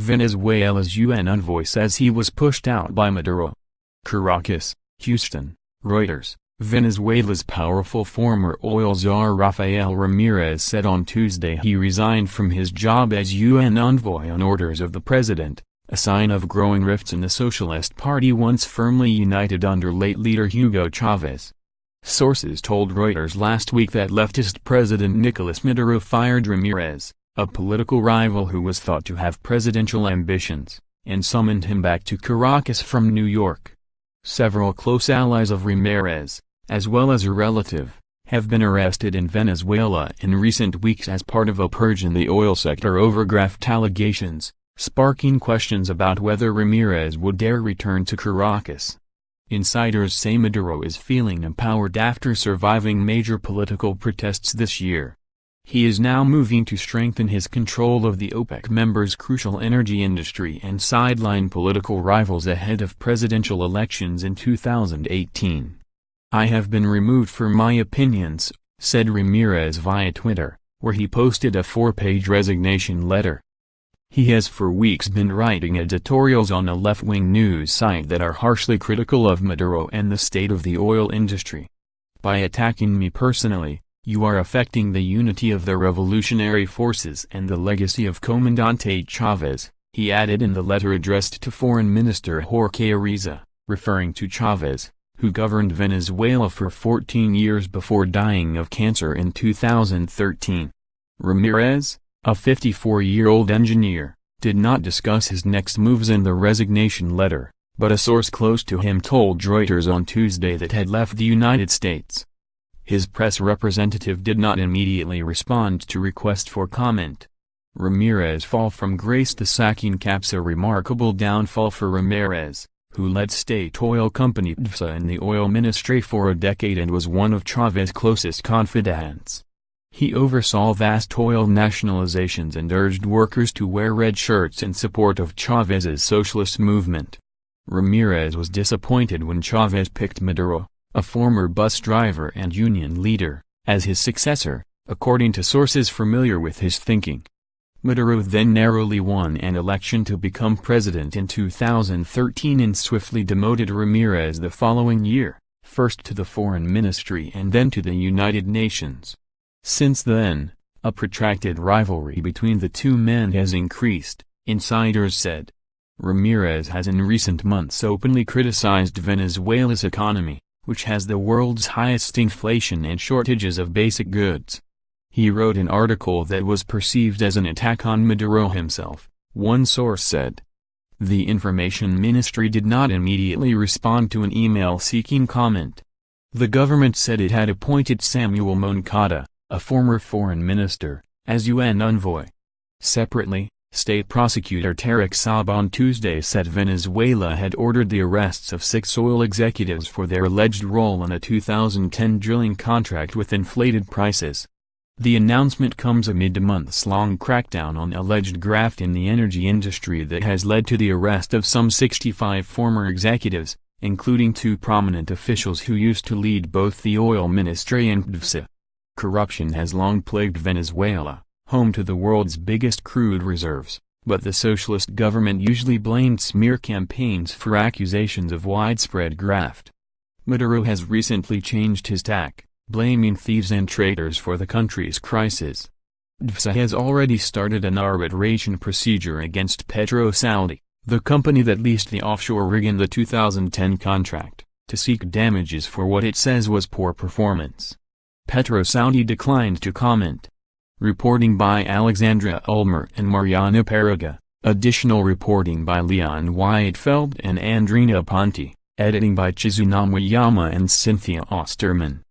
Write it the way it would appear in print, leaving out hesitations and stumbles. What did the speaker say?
Venezuela's UN envoy says he was pushed out by Maduro. Caracas, Houston, Reuters. Venezuela's powerful former oil czar Rafael Ramirez said on Tuesday he resigned from his job as UN envoy on orders of the president, a sign of growing rifts in the Socialist Party once firmly united under late leader Hugo Chavez. Sources told Reuters last week that leftist President Nicolas Maduro fired Ramirez, a political rival who was thought to have presidential ambitions, and summoned him back to Caracas from New York. Several close allies of Ramirez, as well as a relative, have been arrested in Venezuela in recent weeks as part of a purge in the oil sector over graft allegations, sparking questions about whether Ramirez would dare return to Caracas. Insiders say Maduro is feeling empowered after surviving major political protests this year. He is now moving to strengthen his control of the OPEC members' crucial energy industry and sideline political rivals ahead of presidential elections in 2018. "I have been removed for my opinions," said Ramirez via Twitter, where he posted a 4-page resignation letter. He has for weeks been writing editorials on a left-wing news site that are harshly critical of Maduro and the state of the oil industry. "By attacking me personally, you are affecting the unity of the revolutionary forces and the legacy of Comandante Chavez," he added in the letter addressed to Foreign Minister Jorge Arreza, referring to Chavez, who governed Venezuela for 14 years before dying of cancer in 2013. Ramirez, a 54-year-old engineer, did not discuss his next moves in the resignation letter, but a source close to him told Reuters on Tuesday that had left the United States. His press representative did not immediately respond to request for comment. Ramirez's fall from grace. The sacking caps a remarkable downfall for Ramirez, who led state oil company PDVSA in the oil ministry for a decade and was one of Chavez's closest confidants. He oversaw vast oil nationalizations and urged workers to wear red shirts in support of Chavez's socialist movement. Ramirez was disappointed when Chavez picked Maduro, a former bus driver and union leader, as his successor, according to sources familiar with his thinking. Maduro then narrowly won an election to become president in 2013 and swiftly demoted Ramirez the following year, first to the foreign ministry and then to the United Nations. Since then, a protracted rivalry between the two men has increased, insiders said. Ramirez has in recent months openly criticized Venezuela's economy, which has the world's highest inflation and shortages of basic goods. He wrote an article that was perceived as an attack on Maduro himself, one source said. The information ministry did not immediately respond to an email seeking comment. The government said it had appointed Samuel Moncada, a former foreign minister, as UN envoy. Separately, State Prosecutor Tarek Saab on Tuesday said Venezuela had ordered the arrests of 6 oil executives for their alleged role in a 2010 drilling contract with inflated prices. The announcement comes amid a months-long crackdown on alleged graft in the energy industry that has led to the arrest of some 65 former executives, including 2 prominent officials who used to lead both the oil ministry and PDVSA. Corruption has long plagued Venezuela, home to the world's biggest crude reserves, but the socialist government usually blamed smear campaigns for accusations of widespread graft. Maduro has recently changed his tack, blaming thieves and traitors for the country's crisis. PDVSA has already started an arbitration procedure against PetroSaudi, the company that leased the offshore rig in the 2010 contract, to seek damages for what it says was poor performance. PetroSaudi declined to comment. Reporting by Alexandra Ulmer and Mariana Parraga, additional reporting by Leon Whitefeld and Andrina Ponti, editing by Chizunami Yama and Cynthia Osterman.